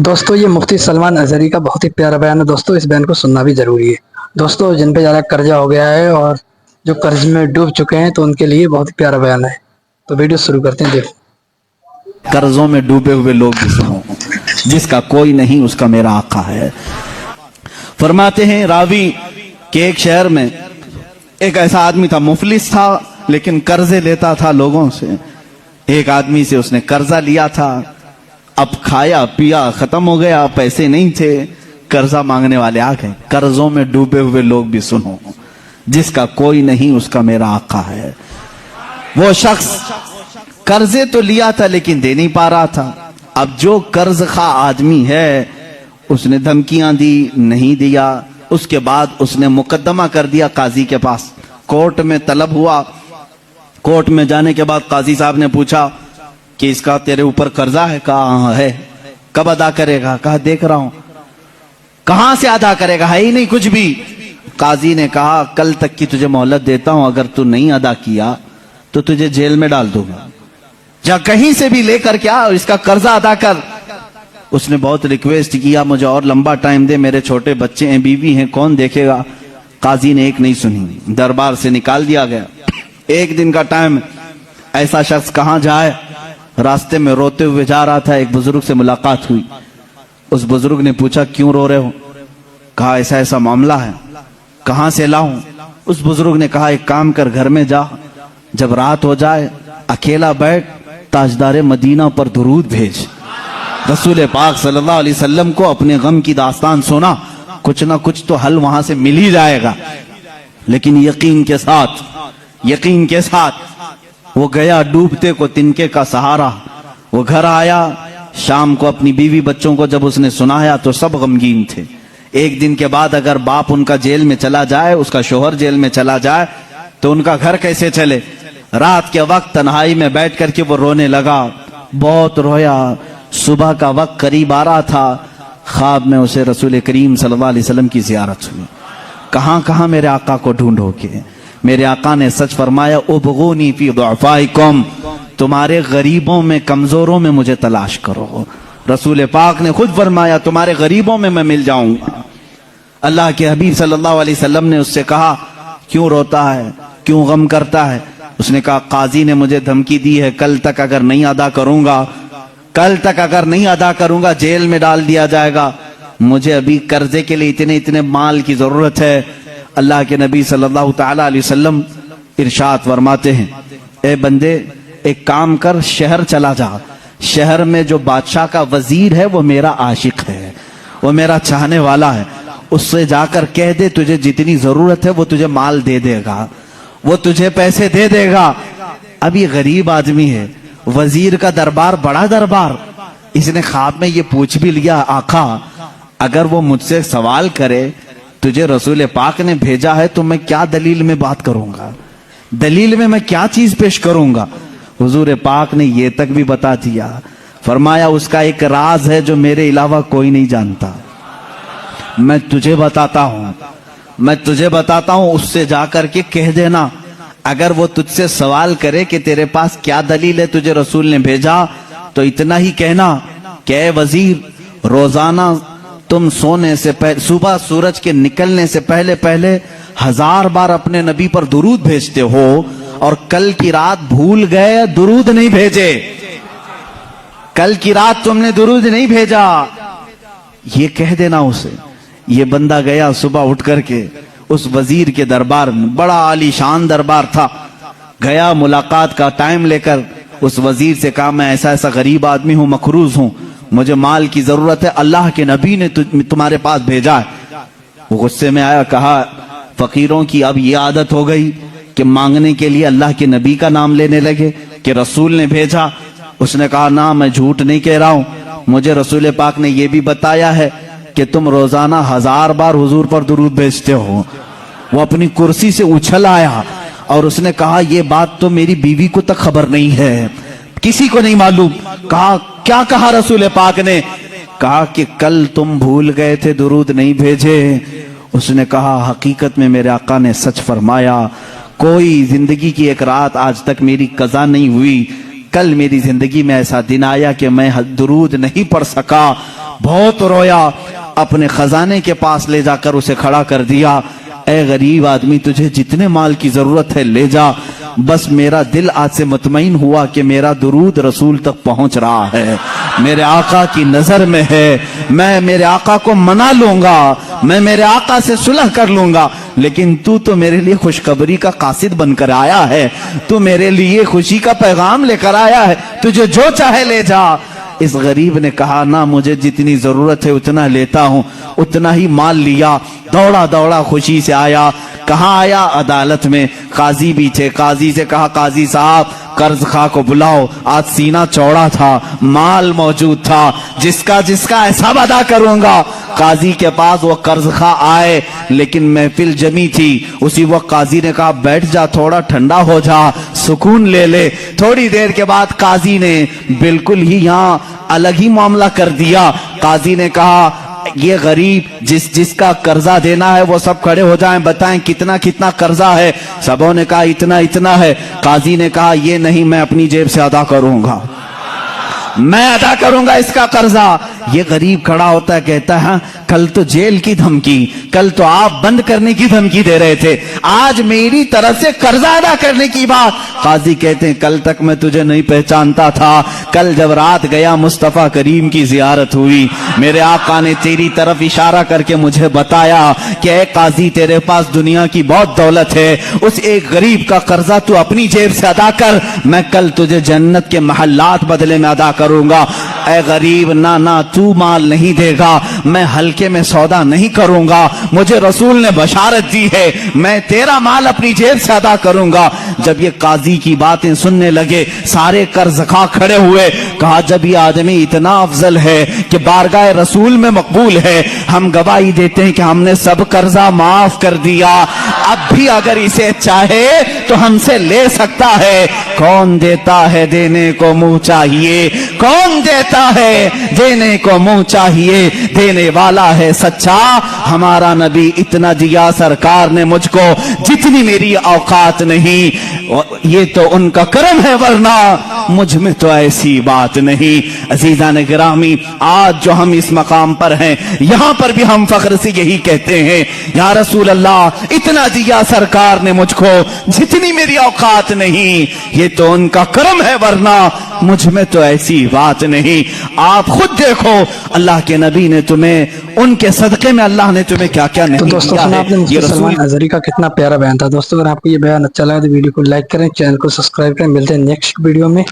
دوستو یہ مفتی سلمان اظہری کا بہت ہی پیارا بیان ہے دوستو، اس بیان کو سننا بھی ضروری ہے دوستو۔ جن پہ زیادہ قرضہ ہو گیا ہے اور جو قرض میں ڈوب چکے ہیں تو ان کے لیے بہت ہی پیارا بیان ہے، تو ویڈیو شروع کرتے ہیں۔ دیکھو، قرضوں میں ڈوبے ہوئے لوگ بھی سنو، جس کا کوئی نہیں اس کا میرا آقا ہے۔ فرماتے ہیں راوی کہ ایک شہر میں ایک ایسا آدمی تھا، مفلس تھا لیکن قرضے لیتا تھا لوگوں سے۔ ایک آدمی سے اس نے قرضہ لیا تھا، اب کھایا پیا ختم ہو گیا، پیسے نہیں تھے، قرضہ مانگنے والے آ گئے۔ قرضوں میں ڈوبے ہوئے لوگ بھی سنو، جس کا کوئی نہیں اس کا میرا آقا ہے۔ وہ شخص قرضے تو لیا تھا لیکن دے نہیں پا رہا تھا۔ اب جو قرض خواہ آدمی ہے اس نے دھمکیاں دی، نہیں دیا۔ اس کے بعد اس نے مقدمہ کر دیا قاضی کے پاس، کورٹ میں طلب ہوا۔ کورٹ میں جانے کے بعد قاضی صاحب نے پوچھا کہ اس کا تیرے اوپر قرضہ ہے؟ کہا ہاں ہے۔ کب ادا کرے گا؟ کہا دیکھ رہا ہوں۔ کہاں سے ادا کرے گا؟ ہے ہی نہیں کچھ بھی۔ قاضی نے کہا کل تک کی تجھے مہلت دیتا ہوں، اگر تو نہیں ادا کیا تو تجھے جیل میں ڈال دوں گا، جا کہیں سے بھی لے کر کیا اس کا قرضہ ادا کر۔ اس نے بہت ریکویسٹ کیا مجھے اور لمبا ٹائم دے، میرے چھوٹے بچے ہیں، بیوی ہیں، کون دیکھے گا؟ قاضی نے ایک نہیں سنی، دربار سے نکال دیا گیا۔ ایک دن کا ٹائم، ایسا شخص کہاں جائے؟ راستے میں روتے ہوئے جا رہا تھا، ایک بزرگ سے ملاقات ہوئی۔ اس بزرگ نے پوچھا کیوں رو رہے ہو؟ کہا ایسا ایسا معاملہ ہے۔ کہاں سے لاؤں؟ اس بزرگ نے کہا ایک کام کر، گھر میں جا، جب رات ہو جائے اکیلا بیٹھ، تاجدار مدینہ پر درود بھیج۔ رسول پاک صلی اللہ علیہ وسلم کو اپنے غم کی داستان سنا، کچھ نہ کچھ تو حل وہاں سے مل ہی جائے گا۔ لیکن یقین کے ساتھ وہ گیا، ڈوبتے کو تنکے کا سہارا۔ وہ گھر آیا، شام کو اپنی بیوی بچوں کو جب اس نے سنایا تو سب غمگین تھے۔ ایک دن کے بعد اگر باپ ان کا جیل میں چلا جائے، اس کا شوہر جیل میں چلا جائے تو ان کا گھر کیسے چلے؟ رات کے وقت تنہائی میں بیٹھ کر کے وہ رونے لگا، بہت رویا۔ صبح کا وقت قریب آ رہا تھا، خواب میں اسے رسول کریم صلی اللہ علیہ وسلم کی زیارت ہوئی۔ کہاں کہاں میرے آقا کو ڈھونڈو گے؟ میرے آقا نے سچ فرمایا ابغونی فی ضعفائکم، تمہارے غریبوں میں، کمزوروں میں مجھے تلاش کرو۔ رسول پاک نے خود فرمایا تمہارے غریبوں میں میں مل جاؤں گا۔ اللہ کے حبیب صلی اللہ علیہ وسلم نے اس سے کہا کیوں روتا ہے، کیوں غم کرتا ہے؟ اس نے کہا قاضی نے مجھے دھمکی دی ہے، کل تک اگر نہیں ادا کروں گا جیل میں ڈال دیا جائے گا۔ مجھے ابھی قرضے کے لیے اتنے مال کی ضرورت ہے۔ اللہ کے نبی صلی اللہ تعالی علیہ وسلم ارشاد فرماتے ہیں اے بندے ایک کام کر، شہر چلا جا، شہر میں جو بادشاہ کا وزیر ہے وہ میرا عاشق ہے، وہ میرا چاہنے والا ہے، اس سے جا کر کہہ دے تجھے جتنی ضرورت ہے وہ تجھے مال دے دے گا، وہ تجھے پیسے دے دے گا۔ اب یہ غریب آدمی ہے، وزیر کا دربار بڑا دربار، اس نے خواب میں یہ پوچھ بھی لیا آقا اگر وہ مجھ سے سوال کرے تجھے رسول پاک نے بھیجا ہے تو میں کیا دلیل میں بات کروں گا، دلیل میں کیا چیز پیش کروں گا؟ حضور پاک نے یہ تک بھی بتا دیا، فرمایا اس کا ایک راز ہے جو میرے علاوہ کوئی نہیں جانتا، میں تجھے بتاتا ہوں، اس سے جا کر کے کہہ دینا اگر وہ تجھ سے سوال کرے کہ تیرے پاس کیا دلیل ہے تجھے رسول نے بھیجا، تو اتنا ہی کہنا کہ اے وزیر روزانہ تم سونے سے پہلے، صبح سورج کے نکلنے سے پہلے 1000 بار اپنے نبی پر درود بھیجتے ہو، اور کل کی رات بھول گئے درود نہیں بھیجے، کل کی رات تم نے درود نہیں بھیجا، یہ کہہ دینا اسے۔ یہ بندہ گیا صبح اٹھ کر کے اس وزیر کے دربار میں، بڑا عالی شان دربار تھا، گیا ملاقات کا ٹائم لے کر اس وزیر سے کہا میں ایسا غریب آدمی ہوں، مقروض ہوں، مجھے مال کی ضرورت ہے، اللہ کے نبی نے تمہارے پاس بھیجا ہے۔ وہ غصے میں آیا، کہا فقیروں کی اب یہ عادت ہو گئی کہ مانگنے کے لیے اللہ کے نبی کا نام لینے لگے کہ رسول نے بھیجا۔ اس نے کہا نہ میں جھوٹ نہیں کہہ رہا ہوں، مجھے رسول پاک نے یہ بھی بتایا ہے کہ تم روزانہ 1000 بار حضور پر درود بھیجتے ہو۔ وہ اپنی کرسی سے اچھل آیا اور اس نے کہا یہ بات تو میری بیوی کو تک خبر نہیں ہے، کسی کو نہیں معلوم۔ کہا کیا کہا رسول پاک نے؟ کہا کہ کل تم بھول گئے تھے درود نہیں بھیجے۔ اس نے کہا حقیقت میں میرے آقا نے سچ فرمایا، کوئی زندگی کی ایک رات آج تک میری قضا نہیں ہوئی، کل میری زندگی میں ایسا دن آیا کہ میں درود نہیں پڑھ سکا، بہت رویا, اپنے خزانے کے پاس لے جا کر اسے کھڑا کر دیا. اے غریب آدمی, تجھے جتنے مال کی ضرورت ہے لے جا, بس میرا دل آج سے مطمئن ہوا کہ میرا درود رسول تک پہنچ رہا ہے, میرے آقا کی نظر میں ہے, میں میرے آقا کو منا لوں گا, میں میرے آقا سے صلح کر لوں گا, لیکن تو میرے لیے خوشخبری کا قاصد بن کر آیا ہے, تو میرے لیے خوشی کا پیغام لے کر آیا ہے, تجھے جو چاہے لے جا. اس غریب نے کہا نہ, مجھے جتنی ضرورت ہے اتنا لیتا ہوں. اتنا ہی مال لیا, دوڑا دوڑا خوشی سے آیا. کہاں آیا؟ عدالت میں. قاضی بھی تھے, قاضی سے کہا قاضی صاحب قرض خواہ کو بلاؤ. آج سینہ چوڑا تھا, مال موجود تھا, جس کا حساب ادا کروں گا. قاضی کے پاس وہ قرض خواہ آئے, لیکن محفل جمی تھی. اسی وقت قاضی نے کہا بیٹھ جا, تھوڑا ٹھنڈا ہو جا, سکون لے لے. تھوڑی دیر کے بعد قاضی نے بالکل ہی یہاں الگ ہی معاملہ کر دیا. قاضی نے کہا یہ غریب جس کا قرضہ دینا ہے وہ سب کھڑے ہو جائیں, بتائیں کتنا کتنا قرضہ ہے. سبوں نے کہا اتنا اتنا ہے. قاضی نے کہا یہ نہیں, میں اپنی جیب سے ادا کروں گا, میں ادا کروں گا اس کا قرضہ. یہ غریب کھڑا ہوتا ہے, کہتا ہے کل تو جیل کی دھمکی, کل تو آپ بند کرنے کی دھمکی دے رہے تھے, آج میری طرف سے قرضہ ادا کرنے کی بات. قاضی کہتے ہیں کل تک میں تجھے نہیں پہچانتا تھا, کل جب رات گیا مصطفیٰ کریم کی زیارت ہوئی, میرے آقا نے تیری طرف اشارہ کر کے مجھے بتایا کہ اے قاضی تیرے پاس دنیا کی بہت دولت ہے, اس ایک غریب کا قرضہ تو اپنی جیب سے ادا کر, میں کل تجھے جنت کے محلات بدلے میں ادا کروں گا. اے غریب نہ تو مال نہیں دے گا, میں ہلکے میں سودا نہیں کروں گا, مجھے رسول نے بشارت دی ہے, میں تیرا مال اپنی جیب سے ادا کروں گا. جب یہ قاضی کی باتیں سننے لگے سارے قرض خواہ کھڑے ہوئے. کہا جب یہ آدمی اتنا افضل ہے کہ بارگاہ رسول میں مقبول ہے, ہم گواہی دیتے ہیں کہ ہم نے سب قرضہ معاف کر دیا, اب بھی اگر اسے چاہے تو ہم سے لے سکتا ہے. کون دیتا ہے دینے کو منہ چاہیے, کون دیتا ہے دینے کو منہ چاہیے, دینے والا ہے سچا ہمارا نبی. اتنا دیا سرکار نے مجھ کو جتنی میری اوقات نہیں, یہ تو ان کا کرم ہے ورنہ مجھ میں تو ایسی بات نہیں. عزیزان گرامی, آج جو ہم اس مقام پر ہیں یہاں پر بھی ہم فخر سے یہی کہتے ہیں یا رسول اللہ اتنا دیا سرکار نے مجھ کو جتنی میری اوقات نہیں, یہ تو ان کا کرم ہے ورنہ مجھ میں تو ایسی بات نہیں. آپ خود دیکھو اللہ کے نبی نے تمہیں, ان کے صدقے میں اللہ نے تمہیں کیا کیا نہیں دوستوں دیا سنا ہے. آپ نے مفتی سلمان اظہری کا کتنا پیارا بیان تھا. دوستوں اگر آپ کو یہ بیان اچھا لگا تو ویڈیو کو لائک کریں, چینل کو سبسکرائب کریں. ملتے ہیں نیکسٹ ویڈیو میں.